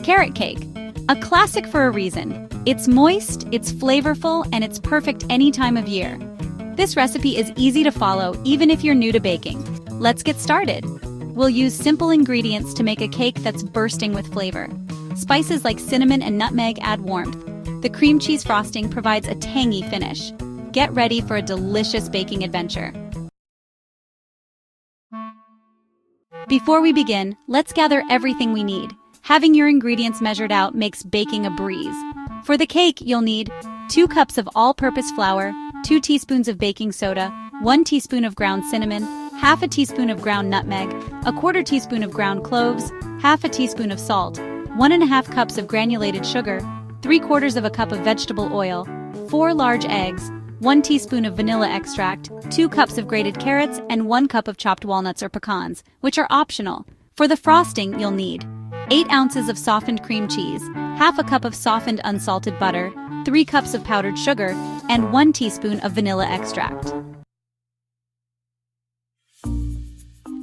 Carrot cake. A classic for a reason. It's moist, it's flavorful, and it's perfect any time of year. This recipe is easy to follow even if you're new to baking. Let's get started. We'll use simple ingredients to make a cake that's bursting with flavor. Spices like cinnamon and nutmeg add warmth. The cream cheese frosting provides a tangy finish. Get ready for a delicious baking adventure. Before we begin, let's gather everything we need. Having your ingredients measured out makes baking a breeze. For the cake, you'll need 2 cups of all-purpose flour, 2 teaspoons of baking soda, 1 teaspoon of ground cinnamon, half a teaspoon of ground nutmeg, a quarter teaspoon of ground cloves, half a teaspoon of salt, 1½ cups of granulated sugar, 3/4 of a cup of vegetable oil, 4 large eggs, 1 teaspoon of vanilla extract, 2 cups of grated carrots, and 1 cup of chopped walnuts or pecans, which are optional. For the frosting, you'll need 8 ounces of softened cream cheese, half a cup of softened unsalted butter, 3 cups of powdered sugar, and 1 teaspoon of vanilla extract.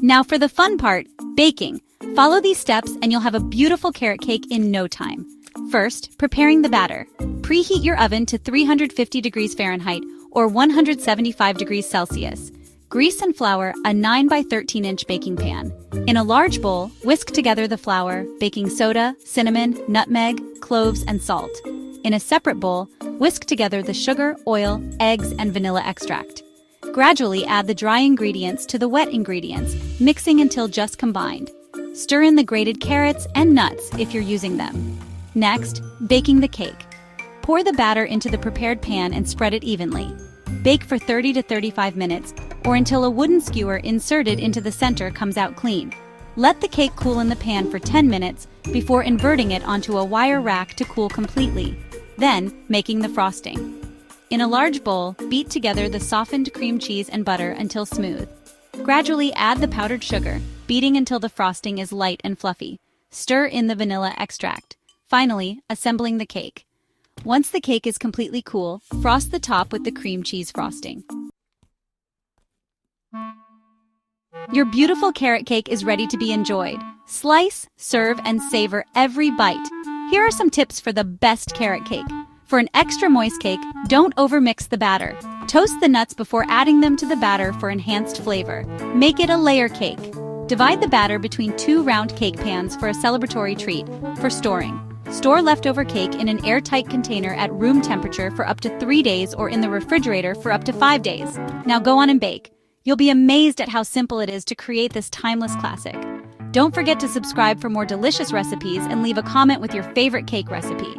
Now for the fun part, baking. Follow these steps and you'll have a beautiful carrot cake in no time. First, preparing the batter. Preheat your oven to 350 degrees Fahrenheit or 175 degrees Celsius. Grease and flour a 9 by 13 inch baking pan. In a large bowl, whisk together the flour, baking soda, cinnamon, nutmeg, cloves, and salt. In a separate bowl, whisk together the sugar, oil, eggs, and vanilla extract. Gradually add the dry ingredients to the wet ingredients, mixing until just combined. Stir in the grated carrots and nuts if you're using them. Next, baking the cake. Pour the batter into the prepared pan and spread it evenly. Bake for 30 to 35 minutes, or until a wooden skewer inserted into the center comes out clean. Let the cake cool in the pan for 10 minutes before inverting it onto a wire rack to cool completely. Then, making the frosting. In a large bowl, beat together the softened cream cheese and butter until smooth. Gradually add the powdered sugar, beating until the frosting is light and fluffy. Stir in the vanilla extract. Finally, assembling the cake. Once the cake is completely cool, frost the top with the cream cheese frosting. Your beautiful carrot cake is ready to be enjoyed. Slice, serve, and savor every bite. Here are some tips for the best carrot cake. For an extra moist cake, don't overmix the batter. Toast the nuts before adding them to the batter for enhanced flavor. Make it a layer cake. Divide the batter between 2 round cake pans for a celebratory treat. For storing, store leftover cake in an airtight container at room temperature for up to 3 days or in the refrigerator for up to 5 days. Now go on and bake. You'll be amazed at how simple it is to create this timeless classic. Don't forget to subscribe for more delicious recipes and leave a comment with your favorite cake recipe.